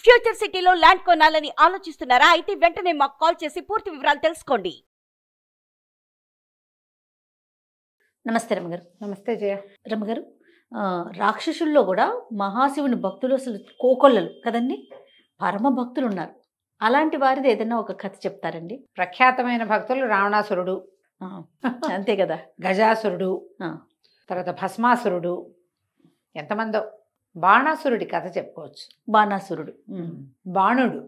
Future సిటీలో land కొనాలని ఆలోచిస్తున్నారా? అయితే వెంటనే మాకు కాల్ చేసి పూర్తి వివరాలు తెలుసుకోండి. నమస్తే రమ్మగారు. నమస్తే జయ. రమ్మగారు, రాక్షసుల్లో కూడా మహాశివుని భక్తులు అసలు కోకొల్లలు కదండి, పరమ భక్తులు ఉన్నారు. అలాంటి వారిది ఏదైనా ఒక కథ చెప్తారండి? ప్రఖ్యాతమైన భక్తులు రావణాసురుడు, అంతే కదా, గజాసురుడు, తర్వాత భస్మాసురుడు, ఎంతమందో. బాణాసురుడి కథ చెప్పుకోవచ్చు. బాణాసురుడు, బాణుడు.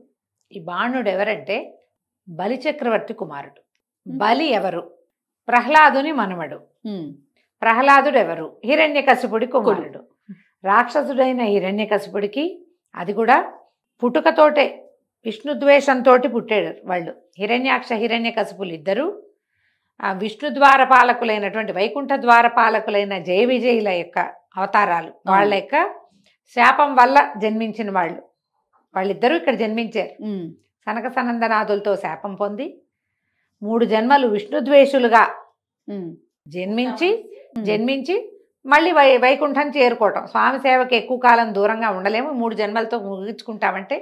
ఈ బాణుడు ఎవరంటే బలిచక్రవర్తి కుమారుడు. బలి ఎవరు? ప్రహ్లాదుని మనవడు. ప్రహ్లాదుడు ఎవరు? హిరణ్యకశిపుడి కుమారుడు. రాక్షసుడైన హిరణ్యకశిపుడికి అది కూడా పుట్టుకతోటే విష్ణుద్వేషంతో పుట్టాడు వాళ్ళు. హిరణ్యాక్ష హిరణ్యకశిపులు ఇద్దరు విష్ణు ద్వారపాలకులైనటువంటి వైకుంఠ ద్వారపాలకులైన జయ విజయుల యొక్క అవతారాలు. వాళ్ళ యొక్క శాపం వల్ల జన్మించిన వాళ్ళు. వాళ్ళిద్దరూ ఇక్కడ జన్మించారు. సనక సనందనాథులతో శాపం పొంది 3 జన్మలు విష్ణుద్వేషులుగా జన్మించి మళ్ళీ వైకుంఠం చేరుకోవటం. స్వామి సేవకి ఎక్కువ కాలం దూరంగా ఉండలేము, 3 జన్మలతో ముగించుకుంటామంటే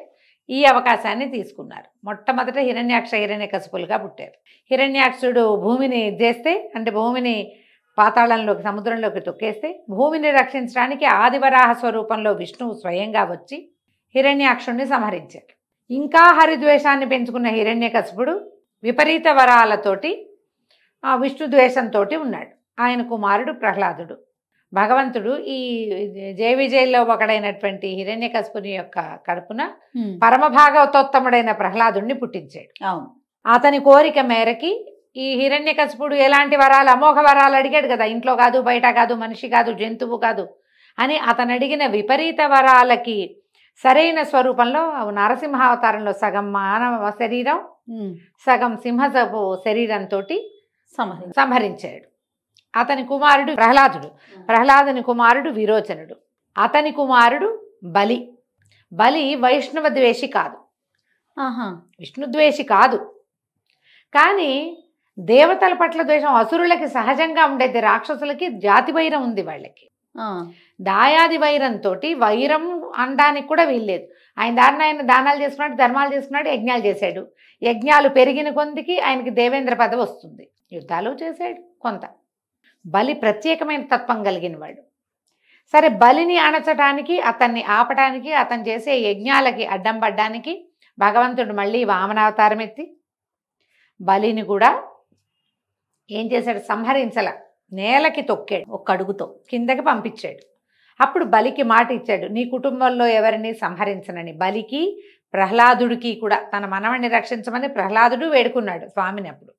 ఈ అవకాశాన్ని తీసుకున్నారు. మొట్టమొదట హిరణ్యాక్ష హిరణ్యకశిపులుగా పుట్టారు. హిరణ్యాక్షుడు భూమిని చేస్తే, అంటే భూమిని పాతాళంలోకి సముద్రంలోకి తొక్కేస్తే, భూమిని రక్షించడానికి ఆదివరాహ స్వరూపంలో విష్ణువు స్వయంగా వచ్చి హిరణ్యాక్షుడిని సంహరించారు. ఇంకా హరిద్వేషాన్ని పెంచుకున్న హిరణ్యకశిపుడు విపరీత వరాలతోటి విష్ణుద్వేషంతో ఉన్నాడు. ఆయన కుమారుడు ప్రహ్లాదుడు. భగవంతుడు ఈ జయ విజయంలో ఒకడైనటువంటి హిరణ్యకశిపుని యొక్క కడుపున పరమభాగవతోత్తముడైన ప్రహ్లాదుడిని పుట్టించాడు. అవును. అతని కోరిక మేరకి ఈ హిరణ్యకశిపుడు ఎలాంటి వరాలు, అమోఘ వరాలు అడిగాడు కదా. ఇంట్లో కాదు, బయట కాదు, మనిషి కాదు, జంతువు కాదు అని అతను అడిగిన విపరీత వరాలకి సరైన స్వరూపంలో నరసింహావతారంలో సగం మానవ శరీరం, సగం సింహపు శరీరంతో సంహరించాడు. అతని కుమారుడు ప్రహ్లాదుడు. ప్రహ్లాదుని కుమారుడు విరోచనుడు. అతని కుమారుడు బలి. బలి వైష్ణవ ద్వేషి కాదు, విష్ణుద్వేషి కాదు. కానీ దేవతల పట్ల ద్వేషం అసురులకి సహజంగా ఉండేది. రాక్షసులకి జాతి వైరం ఉంది వాళ్ళకి. దాయాది వైరంతో వైరం అనడానికి కూడా వీల్లేదు. ఆయన ఆయన దానాలు చేసుకున్నాడు, ధర్మాలు చేసుకున్నాడు, యజ్ఞాలు చేశాడు. యజ్ఞాలు పెరిగిన కొందికి ఆయనకి దేవేంద్ర పదవి వస్తుంది. యుద్ధాలు చేశాడు కొంత. బలి ప్రత్యేకమైన తత్వం కలిగిన వాడు. సరే, బలిని అణచడానికి, అతన్ని ఆపడానికి, అతను చేసే యజ్ఞాలకి అడ్డం పడ్డానికి భగవంతుడు మళ్ళీ వామనావతారం ఎత్తి బలిని కూడా ఏం చేశాడు? సంహరించల, నేలకి తొక్కాడు. ఒక్క అడుగుతో కిందకి పంపించాడు. అప్పుడు బలికి మాట ఇచ్చాడు, నీ కుటుంబంలో ఎవరిని సంహరించనని. బలికి ప్రహ్లాదుడికి కూడా తన మనవణ్ణి రక్షించమని ప్రహ్లాదుడు వేడుకున్నాడు స్వామిని. అప్పుడు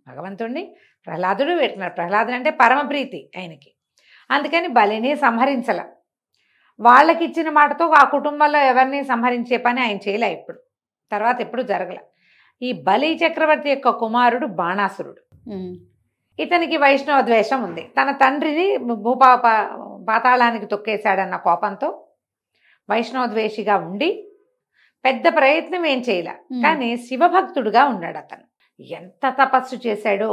భగవంతుడిని ప్రహ్లాదుడు వేడుకున్నాడు. ప్రహ్లాదుడు అంటే పరమప్రీతి ఆయనకి. అందుకని బలిని సంహరించల. వాళ్ళకి ఇచ్చిన మాటతో ఆ కుటుంబంలో ఎవరిని సంహరించే పని ఆయన చేయలే. ఇప్పుడు తర్వాత ఎప్పుడు జరగల. ఈ బలి చక్రవర్తి యొక్క కుమారుడు బాణాసురుడు. ఇతనికి వైష్ణవ ద్వేషం ఉంది. తన తండ్రిని పాతాళానికి తొక్కేశాడన్న కోపంతో వైష్ణవ ద్వేషిగా ఉండి పెద్ద ప్రయత్నం ఏం చేయలే. కానీ శివభక్తుడుగా ఉన్నాడు. అతను ఎంత తపస్సు చేశాడో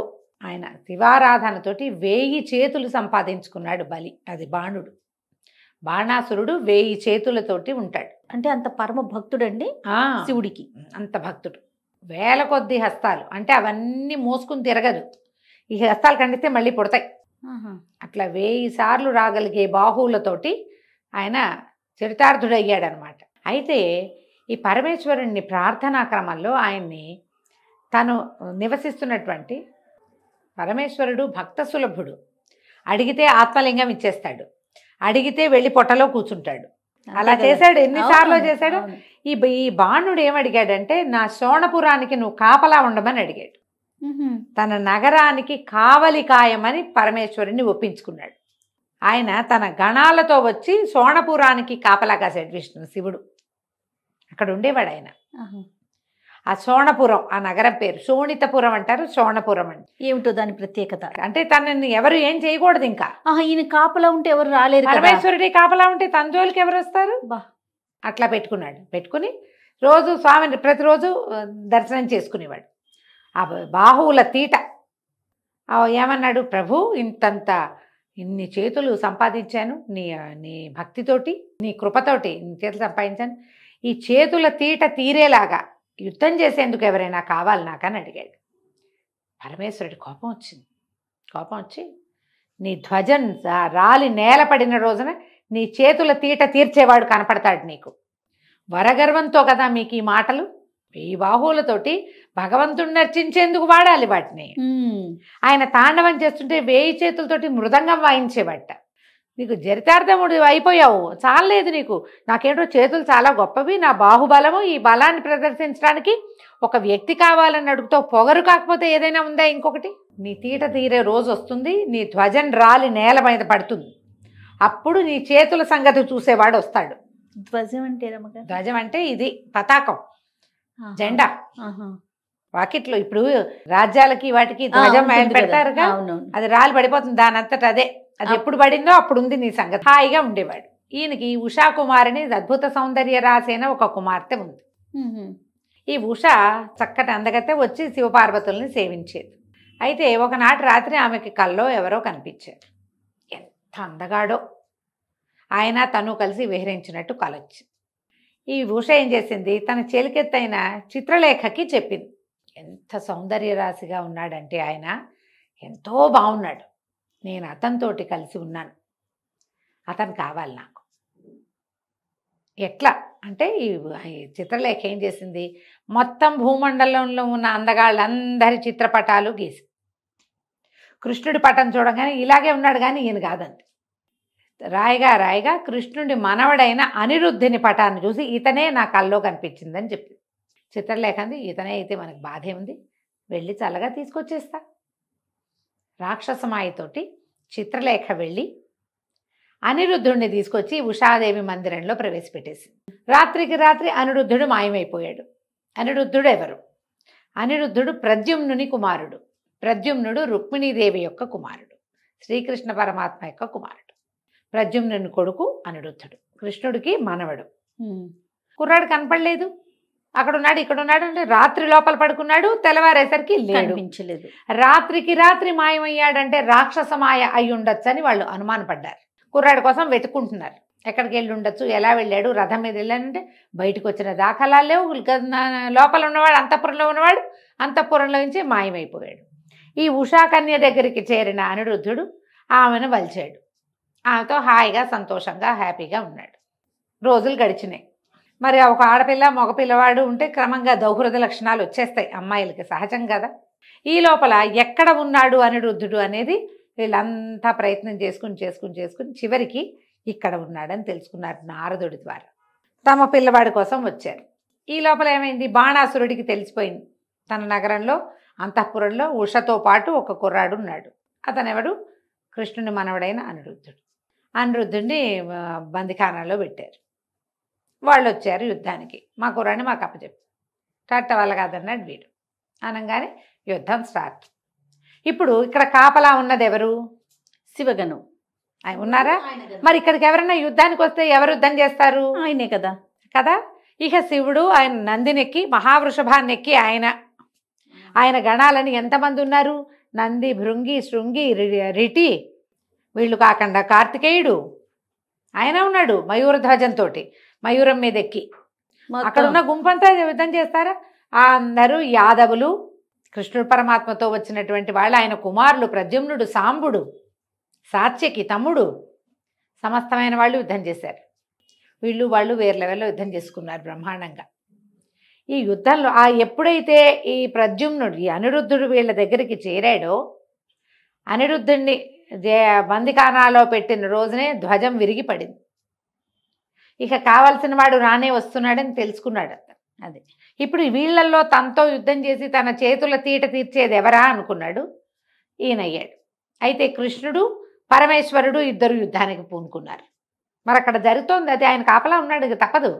ఆయన. శివారాధనతోటి 1000 చేతులు సంపాదించుకున్నాడు బలి. అది బాణుడు. బాణాసురుడు 1000 చేతులతోటి ఉంటాడు. అంటే అంత పరమ భక్తుడండి శివుడికి. అంత భక్తుడు. 1000 కొద్ది హస్తాలు, అంటే అవన్నీ మోసుకుని తిరగదు. ఈ హస్తాలు ఖండిస్తే మళ్ళీ పుడతాయి. అట్లా 1000 సార్లు రాగలిగే బాహువులతోటి ఆయన చరితార్థుడయ్యాడనమాట. అయితే ఈ పరమేశ్వరుణ్ణి ప్రార్థనా క్రమంలో ఆయన్ని తను నివసిస్తున్నటువంటి పరమేశ్వరుడు భక్త సులభుడు. అడిగితే ఆత్మలింగం ఇచ్చేస్తాడు, అడిగితే వెళ్ళి పొట్టలో కూర్చుంటాడు. అలా చేశాడు. ఎన్నిసార్లు చేశాడు. ఈ బాణుడు ఏమడిగాడంటే, నా శోణపురానికి నువ్వు కాపలా ఉండమని అడిగాడు. తన నగరానికి కావలి కాయమని పరమేశ్వరుని ఒప్పించుకున్నాడు. ఆయన తన గణాలతో వచ్చి శోణపురానికి కాపలా కాశాడు. శివుడు అక్కడ ఉండేవాడు ఆయన. ఆ శోణపురం, ఆ నగరం పేరు శోణితపురం అంటారు. శోణపురం అంటే ఏమిటో దాని ప్రత్యేకత? అంటే తనని ఎవరు ఏం చేయకూడదు. ఇంకా ఈయన కాపలా ఉంటే ఎవరు రాలేరు. పరమేశ్వరుడి కాపలా ఉంటే తన జోలికి ఎవరు వస్తారు? అట్లా పెట్టుకున్నాడు. పెట్టుకుని రోజు స్వామిని ప్రతిరోజు దర్శనం చేసుకునేవాడు. ఆ బాహువుల తీట ఏమన్నాడు, ప్రభు ఇన్ని చేతులు సంపాదించాను నీ భక్తితోటి, నీ కృపతోటి నీ చేతులు సంపాదించాను. ఈ చేతుల తీట తీరేలాగా యుద్ధం చేసేందుకు ఎవరైనా కావాలి నాకని అడిగాడు. పరమేశ్వరుడి కోపం వచ్చింది. కోపం వచ్చి నీ ధ్వజం రాలి నేల పడిన రోజున నీ చేతుల తీట తీర్చేవాడు కనపడతాడు నీకు. వరగర్వంతో కదా మీకు ఈ మాటలు? ఈ బాహువులతోటి భగవంతుడిని నర్చించేందుకు వాడాలి వాటిని. ఆయన తాండవం చేస్తుంటే 1000 చేతులతోటి మృదంగం వాయించేవాట. నీకు చరితార్థముడు అయిపోయావు, చాలలేదు నీకు. నాకేంటో చేతులు చాలా గొప్పవి, నా బాహుబలము, ఈ బలాన్ని ప్రదర్శించడానికి ఒక వ్యక్తి కావాలని అడుగుతావు. పొగరు కాకపోతే ఏదైనా ఉందా ఇంకొకటి? నీ తీట తీరే రోజు వస్తుంది, నీ ధ్వజం రాలి నేల మీద పడుతుంది. అప్పుడు నీ చేతుల సంగతి చూసేవాడు వస్తాడు. ధ్వజం అంటే రమ్మగారు? ధ్వజం అంటే ఇది పతాకం, జెండా. వాకిట్లో ఇప్పుడు రాజ్యాలకి వాటికి ధ్వజం పెడతారుగా, అది రాలి పడిపోతుంది దాని అంతటా అదే. అది ఎప్పుడు పడిందో అప్పుడు ఉంది నీ సంగతి. హాయిగా ఉండేవాడు. ఈయనకి ఉషా కుమారిని అద్భుత సౌందర్య రాసేన ఒక కుమార్తె ఉంది. ఈ ఉష చక్కటి అందగతే వచ్చి శివపార్వతుల్ని సేవించేది. అయితే ఒకనాటి రాత్రి ఆమెకి కల్లో ఎవరో కనిపించారు. ఎంత అందగాడో! ఆయన తను కలిసి విహరించినట్టు కలొచ్చింది. ఈ ఉష ఏం చేసింది, తన చెలికెత్తైన చిత్రలేఖకి చెప్పింది. ఎంత సౌందర్య రాశిగా ఉన్నాడంటే ఆయన, ఎంతో బాగున్నాడు, నేను అతనితోటి కలిసి ఉన్నాను, అతను కావాలి నాకు. ఎట్లా అంటే ఈ చిత్రలేఖ ఏం చేసింది, మొత్తం భూమండలంలో ఉన్న అందగాళ్ళందరి చిత్రపటాలు గీసి, కృష్ణుడి పటం చూడగానే ఇలాగే ఉన్నాడు కానీ ఈయన కాదండి. రాయిగా రాయిగా కృష్ణుడి మనవడైన అనిరుద్ధుని పటాన్ని చూసి ఇతనే నా కల్లో కనిపించిందని చెప్పింది. చిత్రలేఖ అంది, ఇతనే అయితే మనకు బాధే ఉంది, వెళ్ళి చల్లగా తీసుకొచ్చేస్తా. రాక్షసమాయతోటి చిత్రలేఖ వెళ్ళి అనిరుద్ధుడిని తీసుకొచ్చి ఉషాదేవి మందిరంలో ప్రవేశపెట్టేసింది. రాత్రికి రాత్రి అనిరుద్ధుడు మాయమైపోయాడు. అనిరుద్ధుడు ఎవరు? అనిరుద్ధుడు ప్రద్యుమ్నుని కుమారుడు. ప్రద్యుమ్నుడు రుక్మిణీదేవి యొక్క కుమారుడు, శ్రీకృష్ణ పరమాత్మ యొక్క కుమారుడు. ప్రద్యుమ్నుని కొడుకు అనిరుద్ధుడు, కృష్ణుడికి మనవడు. కుర్రాడు కనపడలేదు, అక్కడ ఉన్నాడు ఇక్కడ ఉన్నాడు అంటే రాత్రి లోపల పడుకున్నాడు, తెల్లవారేసరికి కనిపించలేదు. రాత్రికి రాత్రి మాయమయ్యాడంటే రాక్షసమాయ అయి ఉండొచ్చు అని వాళ్ళు అనుమానపడ్డారు. కుర్రాడి కోసం వెతుక్కుంటున్నారు, ఎక్కడికి వెళ్ళి ఉండొచ్చు, ఎలా వెళ్ళాడు, రథం మీద వెళ్ళాడంటే బయటకు వచ్చిన దాఖలాలు లేవు. లోపల ఉన్నవాడు, అంతఃపురంలో ఉన్నవాడు అంతఃపురంలో నుంచి మాయమైపోయాడు. ఈ ఉషాకన్య దగ్గరికి చేరిన అనిరుద్ధుడు ఆమెను వలిచాడు. ఆమెతో హాయిగా సంతోషంగా హ్యాపీగా ఉన్నాడు. రోజులు గడిచినాయి. మరి ఒక ఆడపిల్ల మగ పిల్లవాడు ఉంటే క్రమంగా దౌహృద లక్షణాలు వచ్చేస్తాయి అమ్మాయిలకి, సహజం కదా. ఈ లోపల ఎక్కడ ఉన్నాడు అనిరుద్ధుడు అనేది వీళ్ళంతా ప్రయత్నం చేసుకుని చివరికి ఇక్కడ ఉన్నాడని తెలుసుకున్నారు నారదుడి ద్వారా. తమ పిల్లవాడి కోసం వచ్చారు. ఈ లోపల ఏమైంది, బాణాసురుడికి తెలిసిపోయింది తన నగరంలో అంతఃపురంలో ఉషతో పాటు ఒక కుర్రాడు ఉన్నాడు. అతనెవడు? కృష్ణుని మనవడైన అనిరుద్ధుడు. అనిరుద్ధుడిని బందిఖానాలో పెట్టారు. వాళ్ళు వచ్చారు యుద్ధానికి. మా కుర్రాడిని మాకు అప్పచెప్పు. కట్ట వల్ల కాదన్నాడు వీడు. అనగానే యుద్ధం స్టార్ట్. ఇప్పుడు ఇక్కడ కాపలా ఉన్నది ఎవరు? శివగణం ఆయన ఉన్నారా? మరి ఇక్కడికి ఎవరైనా యుద్ధానికి వస్తే ఎవరు యుద్ధం చేస్తారు? ఆయనే కదా. కదా. ఇక శివుడు ఆయన నందినెక్కి మహావృషభాన్నెక్కి ఆయన గణాలని ఎంతమంది ఉన్నారు? నంది, భృంగి, శృంగి, రిటి, వీళ్ళు కాకుండా కార్తికేయుడు ఆయన ఉన్నాడు మయూరధ్వజంతో, మయూరం మీద ఎక్కి. అక్కడ ఉన్న గుంపంతా యుద్ధం చేస్తారా? అందరూ యాదవులు, కృష్ణుడు పరమాత్మతో వచ్చినటువంటి వాళ్ళు, ఆయన కుమారులు ప్రద్యుమ్నుడు, సాంబుడు, సాత్యకి తమ్ముడు, సమస్తమైన వాళ్ళు యుద్ధం చేశారు. వాళ్ళు వేరే లెవెల్లో యుద్ధం చేసుకున్నారు బ్రహ్మాండంగా. ఈ యుద్ధంలో ఎప్పుడైతే ఈ ప్రద్యుమ్నుడు, ఈ అనిరుద్ధుడు వీళ్ళ దగ్గరికి చేరాడో, అనిరుద్ధుడిని బందిఖానాలో పెట్టిన రోజునే ధ్వజం విరిగి పడింది. ఇక కావలసిన వాడు రానే వస్తున్నాడని తెలుసుకున్నాడు. అది ఇప్పుడు వీళ్ళల్లో తనతో యుద్ధం చేసి తన చేతుల తీట తీర్చేది ఎవరా అనుకున్నాడు. ఈయనయ్యాడు. అయితే కృష్ణుడు పరమేశ్వరుడు ఇద్దరు యుద్ధానికి పూనుకున్నారు. మరి అక్కడ జరుగుతోంది అది. ఆయన కాపలా ఉన్నాడు, ఇక తప్పదు.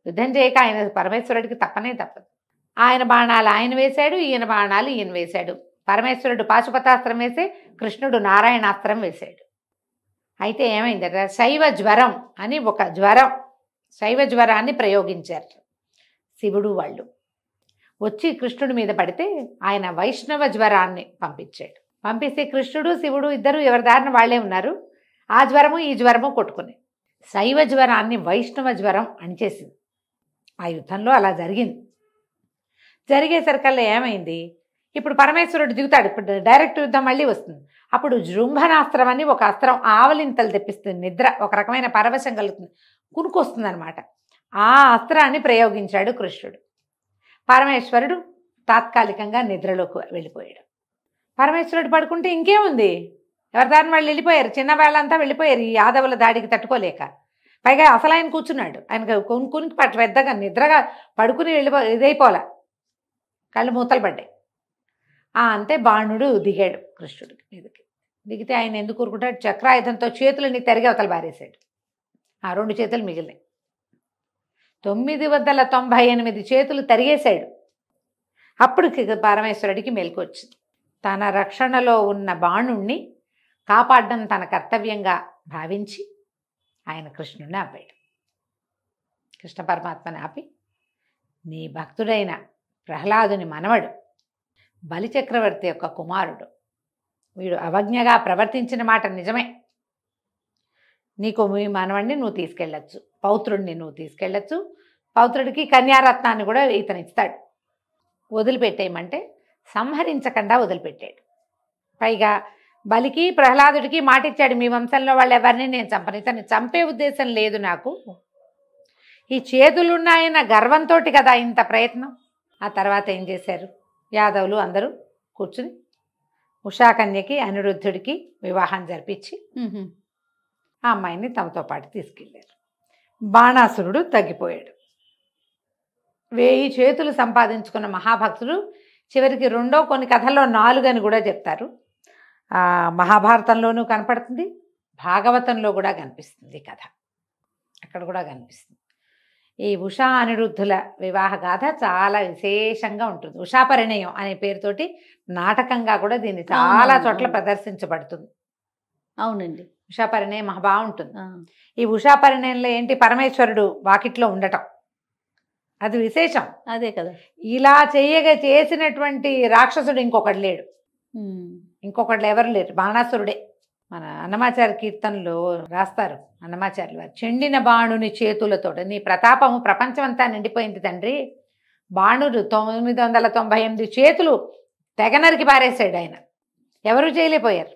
యుద్ధం చేయక ఆయన పరమేశ్వరుడికి తప్పదు. ఆయన బాణాలు ఆయన వేశాడు, ఈయన బాణాలు ఈయన వేశాడు. పరమేశ్వరుడు పాశుపతాస్త్రం వేసి కృష్ణుడు నారాయణాస్త్రం వేశాడు. అయితే ఏమైందట, శైవ జ్వరం అని ఒక జ్వరం, శైవ జ్వరాన్ని ప్రయోగించారు శివుడు. వాళ్ళు వచ్చి కృష్ణుడి మీద పడితే ఆయన వైష్ణవ జ్వరాన్ని పంపించాడు. పంపిస్తే కృష్ణుడు శివుడు ఇద్దరు ఎవరి దారిన వాళ్ళే ఉన్నారు. ఆ జ్వరము ఈ జ్వరము కొట్టుకుని శైవ జ్వరాన్ని వైష్ణవ జ్వరం అణిచేసింది. ఆ యుద్ధంలో అలా జరిగింది. జరిగేసరికల్లా ఏమైంది, ఇప్పుడు పరమేశ్వరుడు దిగుతాడు, ఇప్పుడు డైరెక్ట్ యుద్ధం మళ్ళీ వస్తుంది. అప్పుడు జృంభనాస్త్రం అని ఒక అస్త్రం ఆవలింతలు తెప్పిస్తుంది, నిద్ర ఒక రకమైన పరవశం కలుగుతుంది, కునుకొస్తుంది అనమాట. ఆ అస్త్రాన్ని ప్రయోగించాడు కృష్ణుడు. పరమేశ్వరుడు తాత్కాలికంగా నిద్రలోకి వెళ్ళిపోయాడు. పరమేశ్వరుడు పడుకుంటే ఇంకేముంది, ఎవరి దారిని వాళ్ళు వెళ్ళిపోయారు, చిన్న వాళ్ళంతా వెళ్ళిపోయారు ఈ యాదవుల దాడికి తట్టుకోలేక. పైగా అసలు ఆయన కూర్చున్నాడు, ఆయనకు కొనుక్కునికి పెద్దగా నిద్రగా పడుకుని ఇదైపోలే, కళ్ళు మూతలు పడ్డాయి. అంతే బాణుడు దిగాడు కృష్ణుడికి మీదకి. దిగితే ఆయన ఎందుకు ఊరుకుంటాడు, చక్రాయుధంతో చేతులని తెరిగి అవతల బారేశాడు. ఆ 2 చేతులు మిగిలినాయి. 998 చేతులు తరిగేశాడు. అప్పుడు పరమేశ్వరుడికి మెలకు వచ్చింది. తన రక్షణలో ఉన్న బాణుణ్ణి కాపాడడం తన కర్తవ్యంగా భావించి ఆయన కృష్ణుడిని ఆపాడు. కృష్ణ పరమాత్మని ఆపి, నీ భక్తుడైన ప్రహ్లాదుని మనవడు, బలిచక్రవర్తి యొక్క కుమారుడు, వీడు అవజ్ఞగా ప్రవర్తించిన మాట నిజమే. నీకు మీ మనవడిని నువ్వు తీసుకెళ్ళచ్చు, పౌత్రుడిని నువ్వు తీసుకెళ్ళచ్చు, పౌత్రుడికి కన్యారత్నాన్ని కూడా ఇతను ఇస్తాడు, వదిలిపెట్టేయమంటే సంహరించకుండా వదిలిపెట్టాడు. పైగా బలికి ప్రహ్లాదుడికి మాట ఇచ్చాడు, మీ వంశంలో వాళ్ళు ఎవరిని నేను చంపను, ఇతన్ని చంపే ఉద్దేశం లేదు నాకు, ఈ చేతులున్నాయన్న గర్వంతో కదా ఇంత ప్రయత్నం. ఆ తర్వాత ఏం చేశారు, యాదవులు అందరూ కూర్చుని ఉషాకన్యకి అనిరుద్ధుడికి వివాహం జరిపించి ఆ అమ్మాయిని తమతో పాటు తీసుకెళ్ళారు. బాణాసురుడు తగ్గిపోయాడు. 1000 చేతులు సంపాదించుకున్న మహాభక్తుడు చివరికి కొన్ని కథల్లో 4 అని కూడా చెప్తారు. మహాభారతంలోనూ కనపడుతుంది, భాగవతంలో కూడా కనిపిస్తుంది కథ, అక్కడ కూడా కనిపిస్తుంది. ఈ ఉషా అనిరుద్ధుల వివాహ గాథ చాలా విశేషంగా ఉంటుంది. ఉషా పరిణయం అనే పేరుతోటి నాటకంగా కూడా దీన్ని చాలా చోట్ల ప్రదర్శించబడుతుంది. అవునండి, ఉషా పరిణయం మహా బాగుంటుంది. ఈ ఉషా పరిణయంలో ఏంటి, పరమేశ్వరుడు వాకిట్లో ఉండటం, అది విశేషం. అదే కదా, ఇలా చేసినటువంటి రాక్షసుడు ఇంకొకడు లేడు, ఇంకొకళ్ళు ఎవరు లేరు, బాణాసురుడే. మన అన్నమాచార్య కీర్తనలో రాస్తారు అన్నమాచార్యులు వారు, చెండిన బాణుని చేతులతో నీ ప్రతాపము ప్రపంచమంతా నిండిపోయింది తండ్రి. బాణుడు 998 చేతులు తెగనరికి పారేశాడు ఆయన, ఎవరు చేయలేకపోయారు,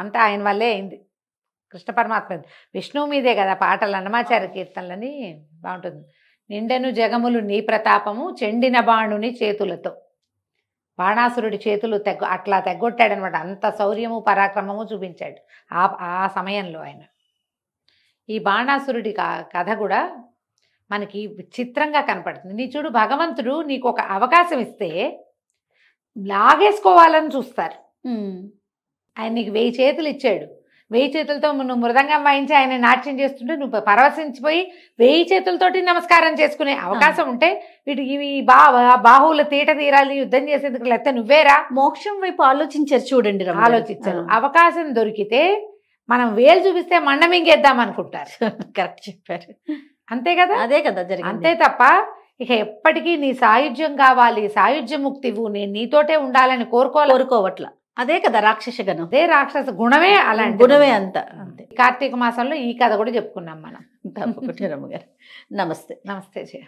అంతా ఆయన వల్లే అయింది. కృష్ణ పరమాత్మ విష్ణువు మీదే కదా పాటలు, అన్నమాచార్య కీర్తనలని బాగుంటుంది. నిండెను జగములు నీ ప్రతాపము చెండిన బాణుని చేతులతో. బాణాసురుడి చేతులు అట్లా తెగ్గొట్టాడనమాట, అంత శౌర్యము పరాక్రమము చూపించాడు ఆ సమయంలో ఆయన. ఈ బాణాసురుడి కథ కూడా మనకి విచిత్రంగా కనపడుతుంది. నీ చూడు, భగవంతుడు నీకు ఒక అవకాశం ఇస్తే లాగేసుకోవాలని చూస్తారు. ఆయన నీకు 1000 చేతులు ఇచ్చాడు, 1000 చేతులతో నువ్వు మృదంగం వాయించి ఆయన నాట్యం చేస్తుంటే నువ్వు పరవశించిపోయి 1000 చేతులతోటి నమస్కారం చేసుకునే అవకాశం ఉంటే వీటికి ఇవి బాహువుల తీట తీరాలి, యుద్ధం చేసేందుకు, లేకపోతే నువ్వేరా మోక్షం వైపు ఆలోచించారు చూడండి, ఆలోచించారు. అవకాశం దొరికితే మనం వేలు చూపిస్తే మండ మింగేద్దాం అనుకుంటారు. కరెక్ట్ చెప్పారు, అంతే కదా, అదే కదా జరిగింది. అంతే తప్ప ఇక ఎప్పటికీ నీ సాయుధ్యం కావాలి, సాయుధ్య ముక్తివు, నేను నీతోటే ఉండాలని కోరుకోవట్ల. అదే కదా రాక్షస గణం, అదే రాక్షస గుణమే, అలాంటి గుణమే అంత. అంతే. కార్తీక మాసంలో ఈ కథ కూడా చెప్పుకున్నాం మనం. తప్పకుండా రమ్మగారు. నమస్తే. నమస్తే జయ.